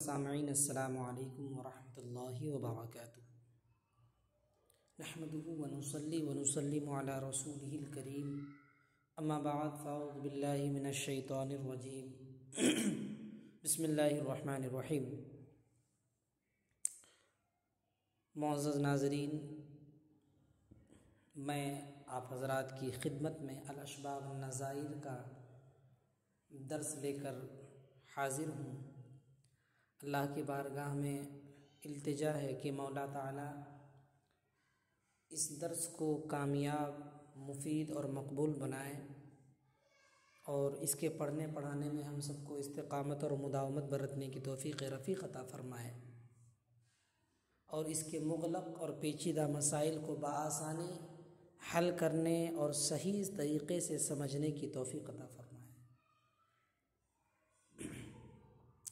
सामईन अस्सलामु अलैकुम वरहमतुल्लाहि वबरकातुहू। नहमदुहु व नुसल्ली व नुसल्लिमु अला रसूलिहिल करीम। अम्मा बाद फ़अऊज़ु बिल्लाहि मिनश शैतानिर रजीम। बिस्मिल्लाहिर रहमानिर रहीम। मुअज़्ज़ज़ नाज़रीन, मैं आप हज़रात की खिदमत में अल-अशबाह वन-नज़ाइर का दर्स लेकर हाज़िर हूँ। अल्लाह की बारगाह में इल्तिजा है कि मौला ताला इस दर्स को कामयाब, मुफीद और मकबूल बनाए और इसके पढ़ने पढ़ाने में हम सबको इस्तिक़ामत और मुदावमत बरतने की तौफ़ीक़ रफ़ीक़ अता फ़रमाए और इसके मुग़लक़ और पेचीदा मसाइल को बआसानी हल करने और सही तरीक़े से समझने की तौफ़ीक़ अता फ़रमाए।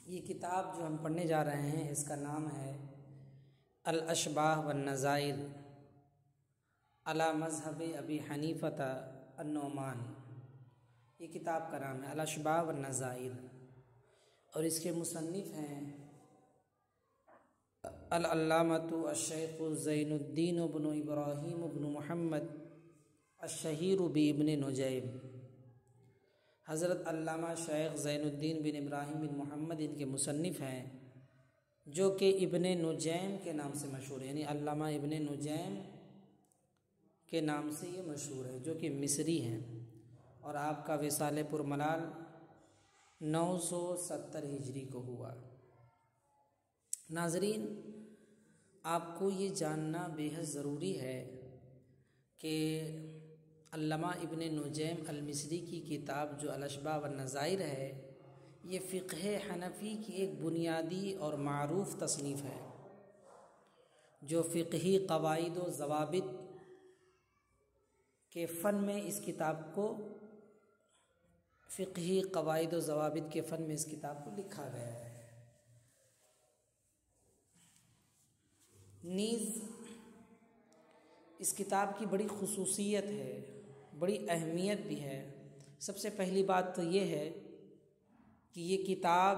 ये किताब जो हम पढ़ने जा रहे हैं इसका नाम है अल-अशबाह वन-नज़ाइर अला मज़हब अबी हनीफ़ता अन-नोमान। ये किताब का नाम है अल-अशबाह वन-नज़ाइर और इसके मुसन्निफ़ हैं अल-अल्लामतु अश-शेख़ ज़ैनुद्दीन इब्न इब्राहीम इब्न मुहम्मद अश-शहीर बि-इब्न नुजैम। हज़रत अल्लामा शेख़ ज़ैनुद्दीन बिन इब्राहीम बिन मोहम्मद इनके मुसन्निफ़ हैं, जो कि इब्ने नुजैम के नाम से मशहूर है, यानी अल्लामा इब्ने नुजैम के नाम से ये मशहूर है, जो कि मिस्री हैं और आपका विसाल पुरमलाल 970 हिजरी को हुआ। नाज़रीन, आपको ये जानना बेहद ज़रूरी है कि अल्लामा इब्ने नुजैम अल-मिस्री की किताब जो अल-अशबाह वन-नज़ाइर है, ये फ़िक़्ह हनफ़ी की एक बुनियादी और मारूफ़ तसनीफ़ है, जो फ़िक़ही क़वाइद व ज़वाबित के फ़न में इस किताब को फ़िक़ही क़वाइद व ज़वाबित के फ़न में इस किताब को लिखा गया है। नीज़ इस किताब की बड़ी ख़ुसूसियत है, बड़ी अहमियत भी है। सबसे पहली बात तो ये है कि ये किताब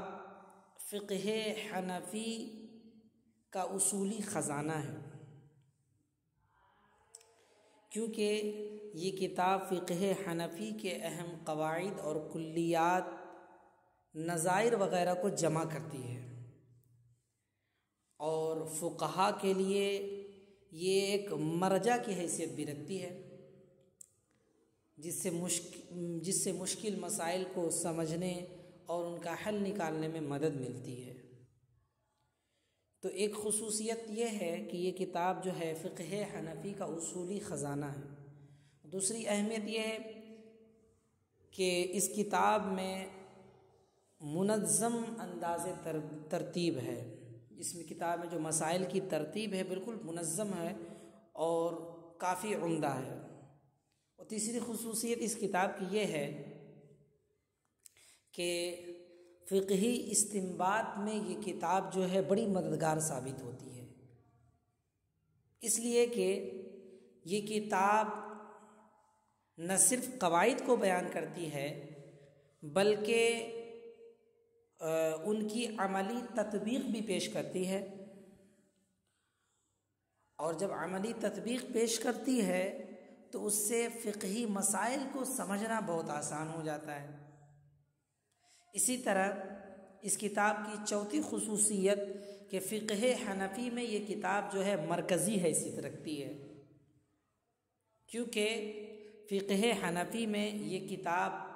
फ़िक़्ह हनफ़ी का उसूली ख़ज़ाना है, क्योंकि ये किताब फ़िक़्ह हनफ़ी के अहम क़वाइद और कुल्लियात, नज़ाइर वग़ैरह को जमा करती है और फ़ुक़हा के लिए ये एक मरजा की हैसियत भी रखती है, जिससे मुश्किल मसाइल को समझने और उनका हल निकालने में मदद मिलती है। तो एक ख़ुसूसियत ये है कि ये किताब जो है फ़िक़्ह हनफ़ी का उसूली ख़ज़ाना है। दूसरी अहमियत ये है कि इस किताब में मुनज़्ज़म अंदाज़े तरतीब है। इसमें किताब में जो मसाइल की तरतीब है बिल्कुल मुनज़्ज़म है और काफ़ी उम्दा है। और तीसरी ख़ुसूसियत इस किताब की ये है कि फ़िक़ही इस्तिंबात में ये किताब जो है बड़ी मददगार साबित होती है, इसलिए कि ये किताब न सिर्फ़ क़वाइद को बयान करती है बल्कि उनकी अमली तत्बीक़ भी पेश करती है, और जब अमली तत्बीक़ पेश करती है तो उससे फ़िक़ही मसाइल को समझना बहुत आसान हो जाता है। इसी तरह इस किताब की चौथी ख़ुसूसियत कि फ़िक़्ह हनफ़ी में ये किताब जो है मरकज़ी हैसियत रखती है, क्योंकि फ़िक़्ह हनफ़ी में ये किताब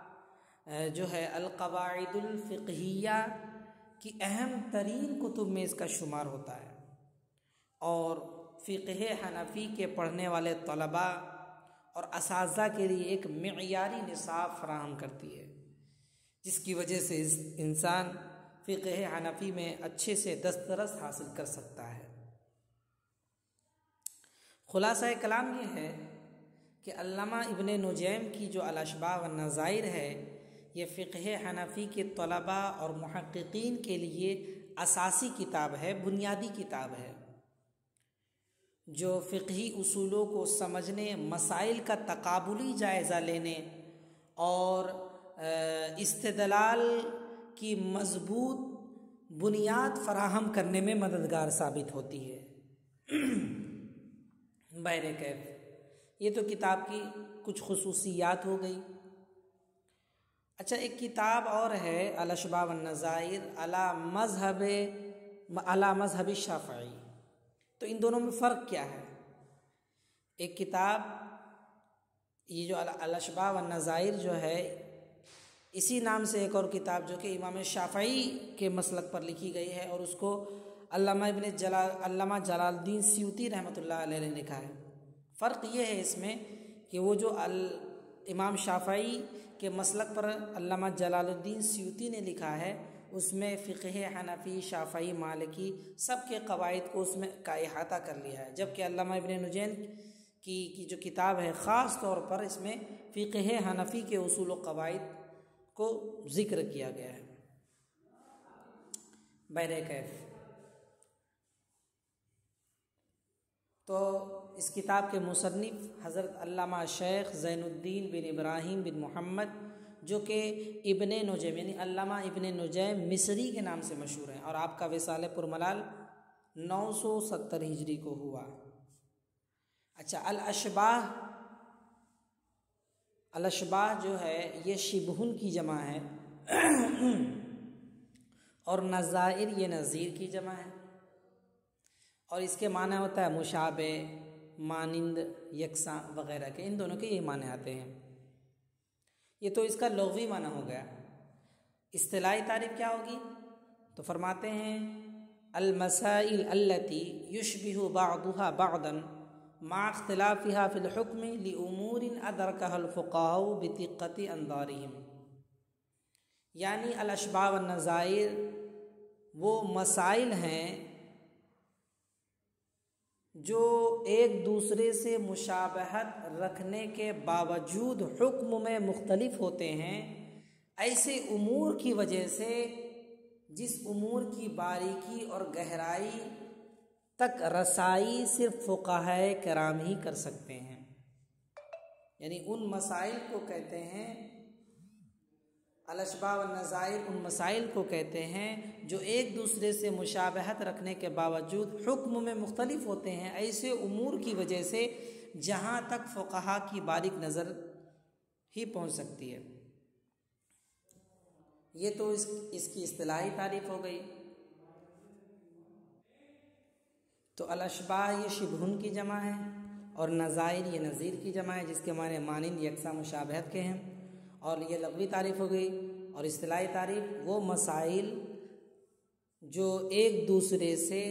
जो है अल-क़वाइदुल फ़िक़हिया की अहम तरीन कुतुब में इसका शुमार होता है और फ़िक़्ह हनफ़ी के पढ़ने वाले तलबा और असातिज़ा के लिए एक मियारी निसाब फ़राहम करती है, जिसकी वजह से इंसान फ़िक़्ह हनफ़ी में अच्छे से दस्तरस हासिल कर सकता है। ख़ुलासा कलाम ये है कि अल्लामा इब्ने नुजैम की जो अल-अशबाह वन-नज़ाइर है, ये फ़िक़्ह हनफ़ी के तलबा और मुहक़्क़ीक़ीन के लिए असासी किताब है, बुनियादी किताब है, जो फ़िक़ही उसूलों को समझने, मसाइल का तक़ाबुली जायज़ा लेने और इस्तिदलाल की मज़बूत बुनियाद फराहम करने में मददगार साबित होती है। बहरे कैफ, ये तो किताब की कुछ खुसूसियात हो गई। अच्छा, एक किताब और है अल-अशबाह वन-नज़ाइर अला मज़हब शाफ़िई। तो इन दोनों में फ़र्क क्या है? एक किताब ये जो अल-अशबाह वन-नज़ाइर जो है, इसी नाम से एक और किताब जो कि इमाम शाफ़िई के मसलक पर लिखी गई है और उसको अल्लामा जलालुद्दीन सयूती रहमतुल्लाह अलैह ने लिखा है। फ़र्क ये है इसमें कि वो जो इमाम शाफ़िई के मसलक पर अल्लामा जलालुद्दीन सयूती ने लिखा है, उसमें फ़िक़्ह हनफ़ी, शाफ़िई, मालिकी सब के क़वाइद को उसमें का इहाता कर लिया है। जबकि अल्लामा इब्न नुजैम की जो किताब है, ख़ास तौर पर इसमें फ़िक़्ह हनफ़ी के उसूल व क़वाइद को ज़िक्र किया गया है। बहरे कैफ, तो इस किताब के मुसन्निफ़ हज़रत अल्लामा शेख ज़ैनुद्दीन बिन इब्राहीम बिन मोहम्मद, जो कि इब्ने नुजैम यानी अल्लामा इब्ने नुजैम मिस्री के नाम से मशहूर हैं और आपका विसाल पुरमलाल 970 हिजरी को हुआ। अच्छा, अल-अशबाह जो है ये शिबहुन की जमा है और नज़ाइर ये नज़ीर की जमा है और इसके माने होता है मुशाबे, मानिंद, यकसा वगैरह के, इन दोनों के ये माने आते हैं। ये तो इसका लुग़वी माना हो गया। इस्तिलाही तारीफ़ क्या होगी? तो फरमाते हैं अल-मसाइल अल्लती युशबिहु बअदुहा बअदन मा इख्तिलाफिहा फिल हुक्म लिउमूरिन अदरकहल फुक़ाहा बिदिक्कति अंदारिहिम। यानी अल-अशबाह वन-नज़ाइर वो मसाइल हैं जो एक दूसरे से मुशाबहत रखने के बावजूद हुक्म में मुख्तलिफ होते हैं, ऐसे उमूर की वजह से जिस उमूर की बारीकी और गहराई तक रसाई सिर्फ फ़ुक़हाए किराम ही कर सकते हैं। यानी उन मसाइल को कहते हैं अल-अशबाह वन-नज़ाइर, उन मसाइल को कहते हैं जो एक दूसरे से मुशाबहत रखने के बावजूद हुक्म में मुख्तलिफ होते हैं, ऐसे उमूर की वजह से जहाँ तक फ़ुक़हा की बारीक नज़र ही पहुँच सकती है। ये तो इसकी इस्तिलाही तारीफ़ हो गई। तो अल-अशबाह ये शिबहुन की जमा है और नज़ाइर ये नज़ीर की जमा है, जिसके माने मानिंद, यकसा, मुशाबहत के हैं। और ये लग़वी तारीफ़ हो गई। और इस्तिलाही तारीफ़ वो मसाइल जो एक दूसरे से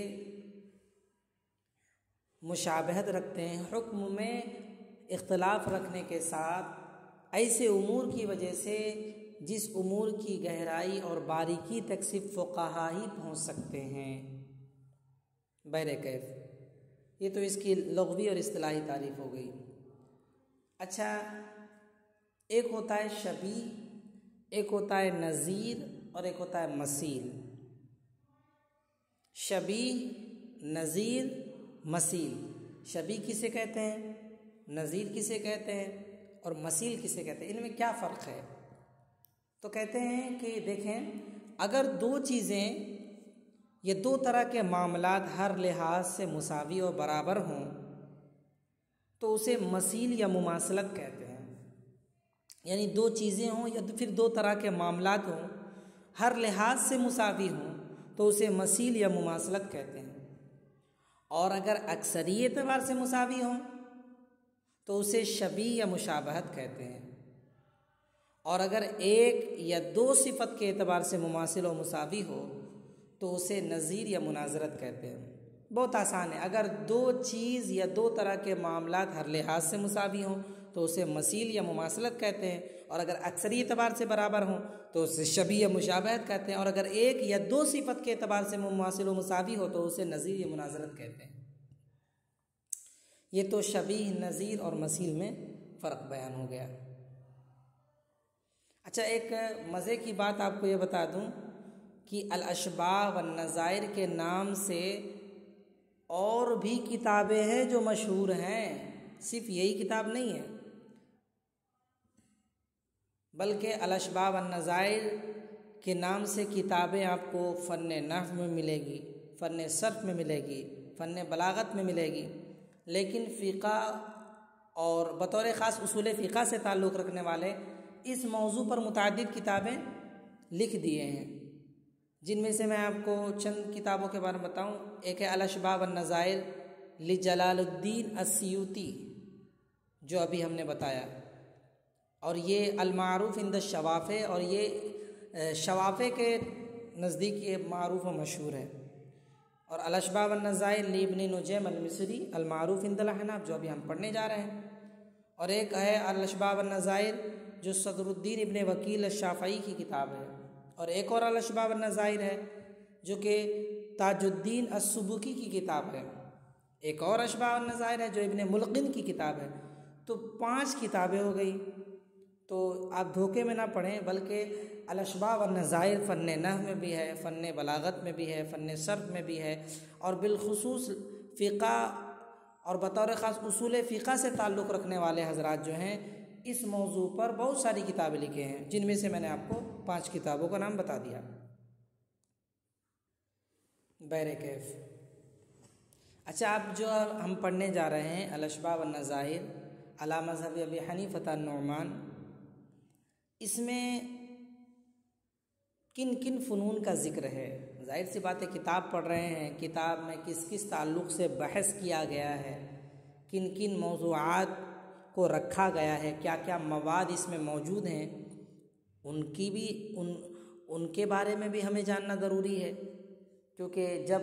मुशाबहत रखते हैं, हुक्म में इख्तिलाफ़ रखने के साथ ऐसे उमूर की वजह से जिस उमूर की गहराई और बारीकी तक सिर्फ फ़ुक़हा ही पहुँच सकते हैं। बहरे कैफ, ये तो इसकी लग़वी और इस्तिलाही तारीफ़ हो गई। अच्छा, एक होता है शबी, एक होता है नज़ीर और एक होता है मसील। शबी, नज़ीर, मसील। शबी किसे कहते हैं, नज़ीर किसे कहते हैं और मसील किसे कहते हैं? इनमें क्या फ़र्क है? तो कहते हैं कि देखें, अगर दो चीज़ें, ये दो तरह के मामलात हर लिहाज से मुसावी और बराबर हों तो उसे मसील या मुमासलत कहते हैं। यानी दो चीज़ें हों या फिर दो तरह के मामलात हों, हर लिहाज से मुसावी हों तो उसे मसील या मुमासलत कहते हैं। और अगर अक्सरी एतबार से मुसावी हों तो उसे शबी या मुशाबहत कहते हैं। और अगर एक या दो सिफत के एतबार से मुमासिल और मुसावी हो तो उसे नज़ीर या मुनाजरत कहते हैं। बहुत आसान है। अगर दो चीज़ या दो तरह के मामलात हर लिहाज से मुसावी हों तो उसे मसील या मुमासलत कहते हैं। और अगर अक्सरी एतबार से बराबर हों तो उसे शबी या मुशाबहत कहते हैं। और अगर एक या दो सिफत के एतबार से मुमासिल और मुसावी हो तो उसे नज़ीर या मुनाजरत कहते हैं। ये तो शबी, नज़ीर और मसील में फ़र्क बयान हो गया। अच्छा, एक मज़े की बात आपको ये बता दूं कि अल-अशबाह वन-नज़ाइर के नाम से और भी किताबें हैं जो मशहूर हैं, सिर्फ यही किताब नहीं है, बल्कि अल-अशबाह वन-नज़ाइर के नाम से किताबें आपको फ़न नहव में मिलेगी, फ़न सर्फ में मिलेगी, फ़न बलागत में मिलेगी, लेकिन फ़िक़ा और बतौर ख़ास उसूल फ़िक़ा से ताल्लुक़ रखने वाले इस मौजू पर मुतअद्दिद किताबें लिख दिए हैं, जिनमें से मैं आपको चंद किताबों के बारे में बताऊं। एक है अल-अशबाब वन-नज़ाइर लि जलालुद्दीन अस्सियूती, जो अभी हमने बताया, और ये अल-मारूफ़ इंद शवाफ़े, और ये शवाफ़े के नज़दीक ये मारूफ़ व मशहूर है। और अल-अशबाब वन-नज़ाइर लि इब्न नुजैम अल-मिस्री अल-मारूफ़ इंद अल-अहनाफ़, जो अभी हम पढ़ने जा रहे हैं। और एक है अल-अशबाब वन-नज़ाइर जो सदरुद्दीन इब्न वकील अश-शाफ़ई की किताब है। और एक और अल-अशबाब वन-नज़ाइर है जो कि ताजुद्दीन अस-सुबुकी की किताब है। एक और अशबाब वन-नज़ाइर है जो इब्न मुल्क़िन की किताब है। तो 5 किताबें हो गई। तो आप धोखे में ना पढ़ें, बल्कि अल-अशबाब वन-नज़ाइर फ़न नहव में भी है, फ़न बलागत में भी है, फ़न सर्फ में भी है, और बिलख़ुसूस फ़िक़ा और बतौर ख़ास उसूल फ़िक़ा से ताल्लुक़ रखने वाले हज़रात जो हैं इस मौजू पर बहुत सारी किताबें लिखे हैं, जिनमें से मैंने आपको 5 किताबों का नाम बता दिया। बैर कैफ़। अच्छा, आप जो हम पढ़ने जा रहे हैं अल-अशबाब वन-नज़ाइर अला मज़हब अबी हनीफ़ा अन-नुअमान, इसमें किन किन फ़नून का ज़िक्र है? ज़ाहिर सी बात है, किताब पढ़ रहे हैं, किताब में किस किस ताल्लुक़ से बहस किया गया है, किन किन मौज़ूआत को रखा गया है, क्या क्या मवाद इसमें मौजूद हैं, उनकी भी उनके बारे में भी हमें जानना ज़रूरी है, क्योंकि जब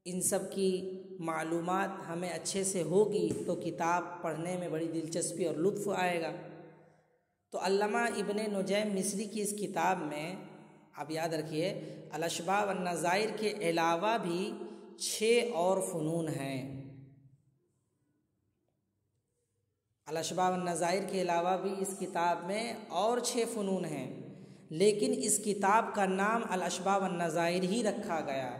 इन सब की मालूमात हमें अच्छे से होगी तो किताब पढ़ने में बड़ी दिलचस्पी और लुत्फ़ आएगा। तो अल्लामा इब्न नुजैम मिस्री की इस किताब में आप याद रखिए, अल-अशबाब वन-नज़ाइर के अलावा भी 6 और फ़नून हैं। अल-अशबाब वन-नज़ाइर के अलावा भी इस किताब में और 6 फ़नून हैं, लेकिन इस किताब का नाम अल-अशबाब वन-नज़ाइर ही रखा गया।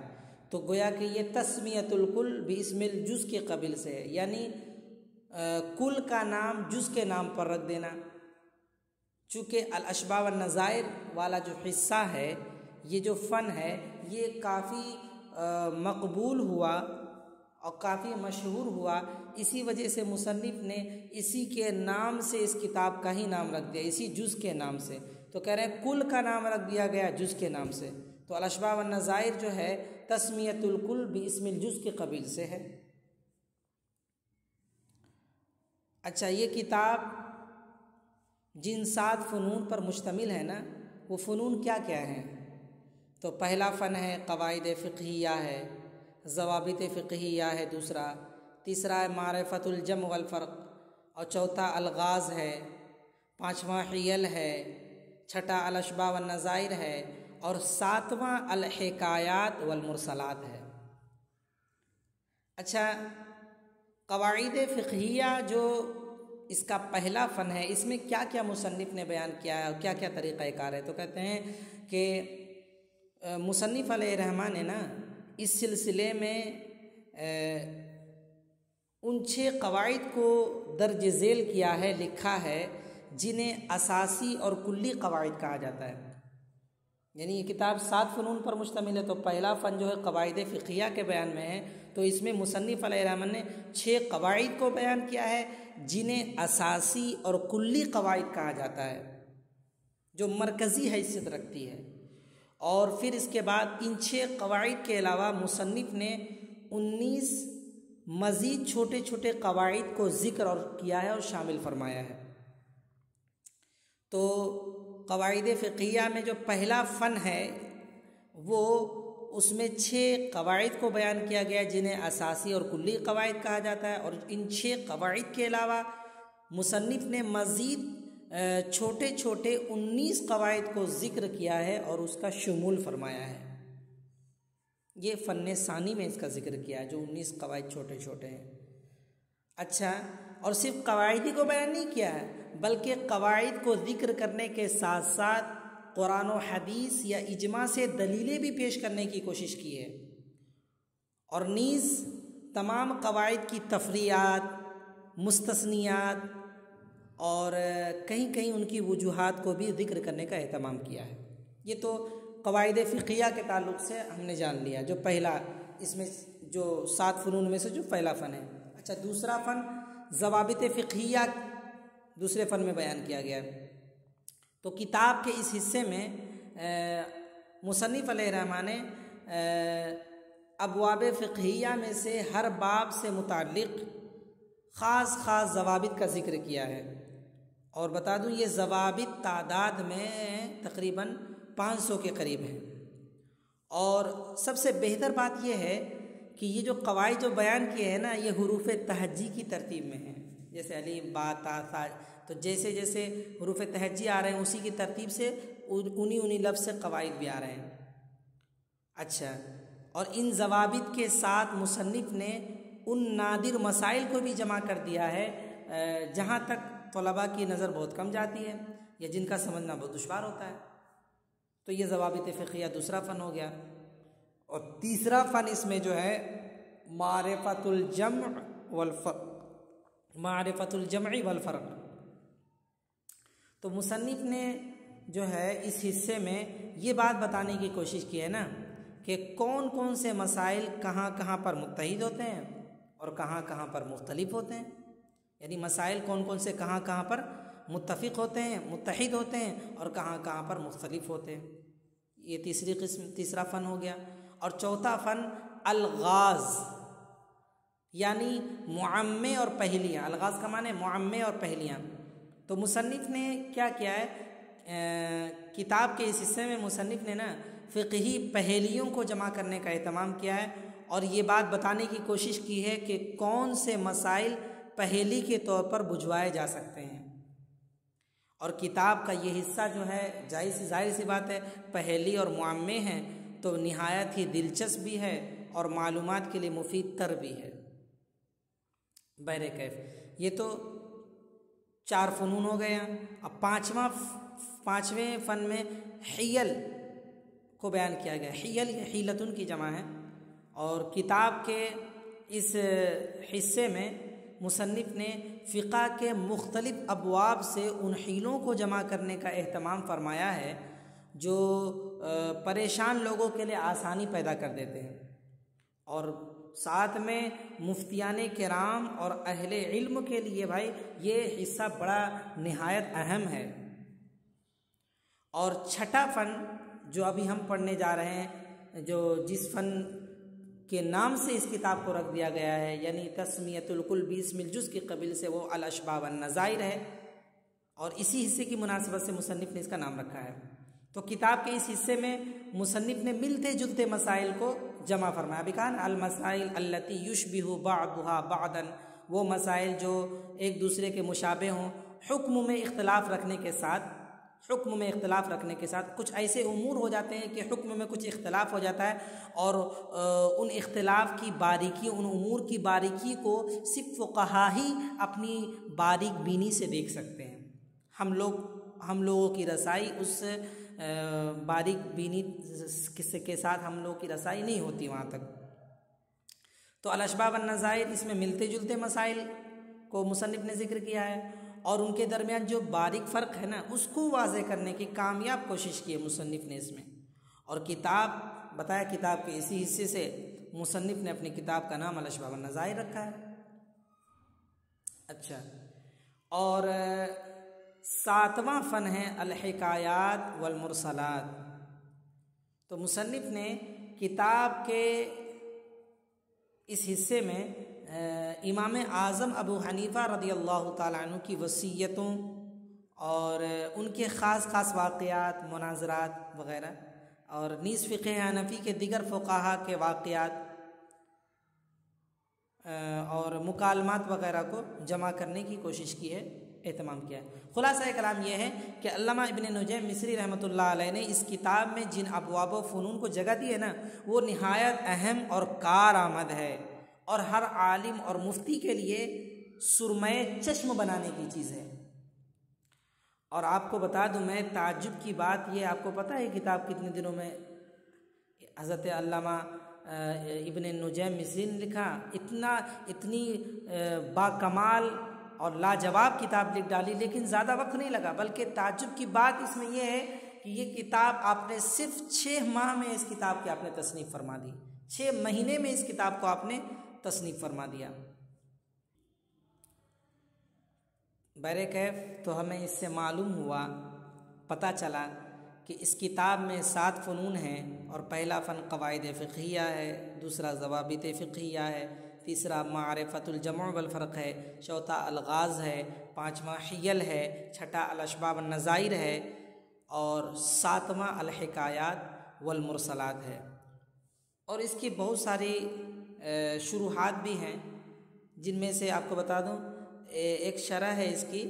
तो गोया कि ये तस्मियतुल कुल बिस्मिल जुज़ के कबिल से है, यानी कुल का नाम जुज़ के नाम पर रख देना। चूँकि अल-अशबाब वन-नज़ाइर वाला जो हिस्सा है, ये जो फ़न है, ये काफ़ी मकबूल हुआ और काफ़ी मशहूर हुआ, इसी वजह से मुसन्निफ़ ने इसी के नाम से इस किताब का ही नाम रख दिया, इसी जुज़ के नाम से। तो कह रहे हैं कुल का नाम रख दिया गया जुज़ के नाम से। तो अल-अशबाब वन-नज़ाइर जो है तस्मियतुल कुल बिस्मिल जुज़ के कबील से है। अच्छा, ये किताब जिन 7 फ़नून पर मुश्तमिल है ना, वो फ़नून क्या क्या हैं? तो पहला फ़न है क़वाइद फ़िक़हिया है, ज़वाबित फ़िक़हिया है दूसरा, तीसरा है मारिफ़तुल जम वल फ़र्क़, और चौथा अलगाज़ है, पाँचवां हियल है, छठा अल-अशबाब वन-नज़ाइर है, और 7वां अल-हिकायात वल मुरसलात है। अच्छा, क़वाइद फ़िक़हिया जो इसका पहला फ़न है, इसमें क्या क्या मुसन्निफ़ ने बयान किया है और क्या क्या तरीक़ाकार है? तो कहते हैं कि मुसन्निफ़ अलैहिर्रहमान ने ना इस सिलसिले में उन 6 क़वाइद को दर्ज ज़ेल किया है, लिखा है, जिन्हें असासी और कुल्ली क़वाइद कहा जाता है। यानी ये किताब 7 फ़नून पर मुश्तमिल है। तो पहला फ़न जो है क़वाइद फ़िक़हिया के बयान में है, तो इसमें मुसन्निफ़ अलैहिर्रहमान ने 6 क़वाइद को बयान किया है, जिन्हें असासी और कुल्ली क़वाइद कहा जाता है, जो मरकज़ी हैसियत रखती है। और फिर इसके बाद इन 6 क़वाइद के अलावा मुसन्निफ़ ने 19 मज़ीद छोटे छोटे क़वाइद को ज़िक्र और किया है और शामिल फरमाया है। तो क़वाइद फ़िक़हिया में जो पहला फ़न है, वो उसमें 6 क़वाइद को बयान किया गया, जिन्हें असासी और कुल्ली क़वाइद कहा जाता है। और इन 6 क़वाइद के अलावा मुसन्निफ़ ने मज़ीद छोटे छोटे 19 क़वाइद को ज़िक्र किया है और उसका शुमूल फरमाया है। ये फ़न सानी में इसका ज़िक्र किया है, जो 19 क़वाइद छोटे छोटे हैं। अच्छा, और सिर्फ क़वाइद ही को बयान नहीं किया है, बल्कि क़वाइद को ज़िक्र करने के साथ साथ कुरान और हदीस या इजमा से दलीलें भी पेश करने की कोशिश की है। और नीज़ तमाम क़वाइद की तफ़रीआत, मुस्तस्नियात और कहीं कहीं उनकी वजूहात को भी ज़िक्र करने का एहतमाम किया है। ये तो क़वाइद फ़िक़हिया के ताल्लुक़ से हमने जान लिया, जो पहला इसमें जो 7 फ़नून में से जो पहला फ़न है। अच्छा, दूसरा फ़न ज़वाबित फ़िक़हिया दूसरे फ़न में बयान किया गया है। तो किताब के इस हिस्से में मुसन्निफ़ अलैहिर्रहमान ने अबवाब फ़िक़हिया में से हर बाब से मुताल्लिक़ ख़ास ज़वाबित का ज़िक्र किया है। और बता दूं, ये ज़वाबित तादाद में तकरीबन 500 के करीब हैं। और सबसे बेहतर बात यह है कि ये जो क़वाइद जो बयान किए हैं ना, ये हुरूफ़ तहज्जी की तरतीब में हैं। जैसे अलीफ, बा, ता, सा, तो जैसे जैसे हुरूफ़ तहज्जी आ रहे हैं उसी की तरतीब से उन्हीं लफ्ज़ से क़वाइद भी आ रहे हैं। अच्छा, और इन ज़वाबित के साथ मुसन्निफ़ ने उन नादिर मसाइल को भी जमा कर दिया है जहाँ तक तलबा की नज़र बहुत कम जाती है या जिनका समझना बहुत दुश्वार होता है। तो ये ज़वाबित फ़िक़हिया दूसरा फ़न हो गया। और तीसरा फ़न इसमें जो है मारिफ़तुल जम्'i वल फ़र्क़। तो मुसन्निफ़ ने जो है इस हिस्से में ये बात बताने की कोशिश की है ना कि कौन कौन से मसाइल कहाँ कहाँ पर मुत्तहिद होते हैं और कहाँ कहाँ पर मुख्तलिफ होते हैं। यानी मसाइल कौन कौन से कहाँ कहाँ पर मुत्तफ़िक़ होते हैं, मुत्तहिद होते हैं और कहाँ कहाँ पर मुख्तलिफ होते हैं। ये तीसरी किस्म, तीसरा फ़न हो गया। और चौथा फ़न अलगाज़, यानी मुअम्मे और पहलियाँ। अलगाज़ का माने मुअम्मे और पहलियाँ। तो मुसन्निफ़ ने क्या किया है, किताब के इस हिस्से में मुसन्निफ़ ने ना फ़िक़ही पहेलियों को जमा करने का एहतमाम किया है और ये बात बताने की कोशिश की है कि कौन से मसाइल पहेली के तौर पर बुझवाए जा सकते हैं। और किताब का ये हिस्सा जो है जाहिर सी बात है पहेली और मुअम्मे हैं, तो निहायत ही दिलचस्प भी है और मालूमात के लिए मुफीद तर भी है। बहरे कैफ, ये तो 4 फ़नून हो गए हैं। अब पाँचवें फ़न में हियल को बयान किया गया। हियल हीलतुन की जमा है। और किताब के इस हिस्से में मुसन्निफ़ ने फ़िक़ा के मुख्तलिफ़ अबवाब से उन हीलों को जमा करने का एहतमाम फरमाया है जो परेशान लोगों के लिए आसानी पैदा कर देते हैं। और साथ में मुफ्तियाने किराम और अहले इल्म के लिए भाई ये हिस्सा बड़ा निहायत अहम है। और छठा फ़न जो अभी हम पढ़ने जा रहे हैं, जो जिस फ़न के नाम से इस किताब को रख दिया गया है, यानी तस्मियतुल कुल बिस्मिल जुज़ की कबील से, वो अल अशबाह वन नज़ाइर है। और इसी हिस्से की मुनासिबत से मुसन्निफ़ ने इसका नाम रखा है। तो किताब के इस हिस्से में मुसन्निफ़ ने मिलते जुलते मसाइल को जमा फरमाया। अभी कहा अल मसाइल अल्लती युशबिहु बअदुहा बअदन, वो मसाइल जो एक दूसरे के मुशाबे हों, हुक्म में इख्तलाफ रखने के साथ कुछ ऐसे उमूर हो जाते हैं कि हुक्म में कुछ इख्तलाफ हो जाता है और उन इख्तलाफ की बारीकी, उन उमूर की बारीकी को सिर्फ फ़ुक़हा ही अपनी बारीक बीनी से देख सकते हैं। हम लोगों की रसाई उस बारीक बीनी के साथ हम लोगों की रसाई नहीं होती वहाँ तक। तो अल अशबाह वन नज़ाइर, इसमें मिलते जुलते मसाइल को मुसन्निफ़ ने ज़िक्र किया है और उनके दरमियान जो बारीक फ़र्क है ना, उसको वाज़े करने की कामयाब कोशिश की है मुसन्निफ़ ने इसमें। और किताब बताया, किताब के इसी हिस्से से मुसन्निफ़ ने अपनी किताब का नाम अल अशबाह वन नज़ाइर रखा है। अच्छा, और 7वां फ़न है अल हिकायात वल मुरसलात। तो मुसन्निफ़ ने किताब के इस हिस्से में इमाम आज़म अबू हनीफ़ा रदियल्लाहु ताला अन्हु की वसीयतों और उनके ख़ास वाक़यात, मुनाज़रात वग़ैरह और नीज़ फ़िक़्ह हनफ़ी के दिगर फ़ुक़हा के वाक़यात और मुकालमात वग़ैरह को जमा करने की कोशिश की है, एहतमाम किया है। ख़ुलासा कलाम यह है कि अल्लामा इब्न नुजैम मिस्री रहमतुल्लाह अलैह ने इस किताब में जिन अबवाब व फ़ुनून को जगह दी है ना, वो निहायत अहम और कारआमद है और हर आलिम और मुफ्ती के लिए सुरमए चश्म बनाने की चीज़ है। और आपको बता दूं मैं, ताज्जुब की बात ये, आपको पता है किताब कितने दिनों में हज़रत अल्लामा इब्न नुजैम मिस्री ने लिखा? इतनी बाकमाल और लाजवाब किताब लिख डाली, लेकिन ज़्यादा वक्त नहीं लगा। बल्कि ताज्जुब की बात इसमें यह है कि ये किताब आपने सिर्फ 6 माह में इस किताब की आपने तसनीफ़ फरमा दी, 6 महीने में इस किताब को आपने तसनीफ़ फरमा दिया। बहरे कैफ तो हमें इससे मालूम हुआ, पता चला कि इस किताब में 7 फ़नून हैं और पहला फ़न क़वाइद फ़िक़हिया है, दूसरा ज़वाबित फ़िक़हिया है, तीसरा मारिफ़तुल जम' वल फ़र्क़ है, चौथा अलगाज़ है, पाँचवा हियल है, छठा अल-अशबाब वन-नज़ाइर है और सातवां अल-हिकायात वल मुरसलात है। और इसकी बहुत सारी शुरूहात भी हैं, जिनमें से आपको बता दूं, एक शरह है इसकी,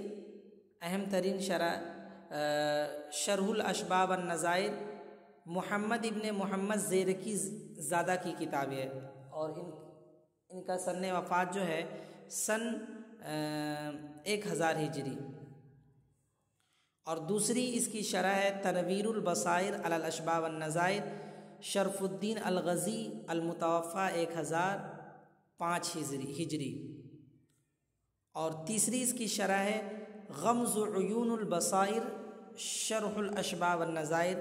अहम तरीन शरह शरहुल अशबाब वन-नज़ाइर मोहम्मद इब्ने मोहम्मद ज़ेरकी ज़ादा की किताब है और इनका सन वफ़ात जो है सन 1000 हिजरी। और दूसरी इसकी शरह है तनवीरुल बसाइर अलल अशबाब वन-नज़ाइर शरफुद्दीन अल-गज़ी अल-मुतवफ़ा 1005 हिजरी। और तीसरी इसकी शरह है गम्ज़ उयूनुल बसाइर शरहुल अशबाब वन-नज़ाइर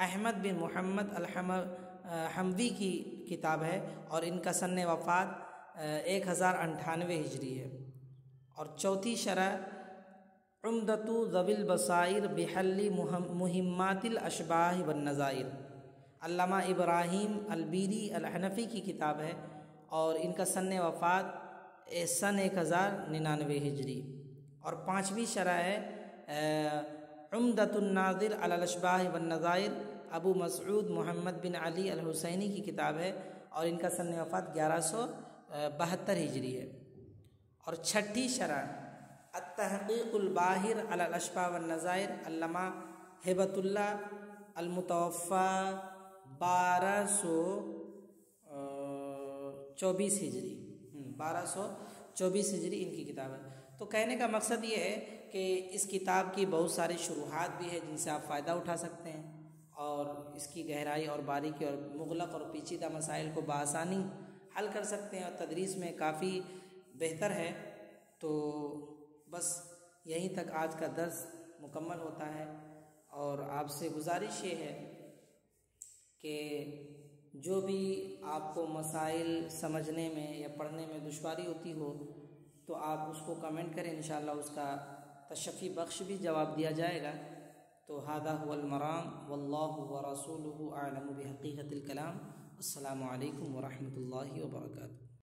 अहमद बिन मोहम्मद अल-हमवी की किताब है और इनका सन वफ़ात 1098 हिजरी है। और चौथी शरह उम्दतु ज़विल बसाइर बिहल्ली मुहिम्मातिल अशबाह वन-नज़ाइर अल्लामा इब्राहीम अल-बीरी अल-हनफ़ी की किताब है और इनका सन वफ़ात सन 1099 हिजरी। और पाँचवीं शरह है उम्दतुन नाज़िर अलल अशबाह वन-नज़ाइर अबू मसऊद मोहम्मद बिन अली अल-हुसैनी की किताब है और इनका सन वफ़ात 1172 हिजरी है। और छठी शरह अत-तहक़ीक़ुल बाहिर अलल अशबाह वन-नज़ाइर अल्लामा हिबतुल्लाह अल-मुतवफ़्फ़ा 1224 हिजरी 1224 हिजरी इनकी किताब है। तो कहने का मकसद ये है कि इस किताब की बहुत सारी शुरूहात भी है जिनसे आप फ़ायदा उठा सकते हैं और इसकी गहराई और बारीकी और मुग़लक़ और पेचीदा मसाइल को बआसानी हल कर सकते हैं और तदरीस में काफ़ी बेहतर है। तो बस यहीं तक आज का दर्स मुकम्मल होता है और आपसे गुजारिश ये है कि जो भी आपको मसाइल समझने में या पढ़ने में दुश्वारी होती हो तो आप उसको कमेंट करें, इंशाअल्लाह उसका तशफ़ी बख्श भी जवाब दिया जाएगा। तो हादा हुवल मराम वल्लाहु व रसूलुहु अअलमु बिहक़ीक़तिल कलाम। अस्सलामु अलैकुम व रहमतुल्लाहि व बरकातुहू।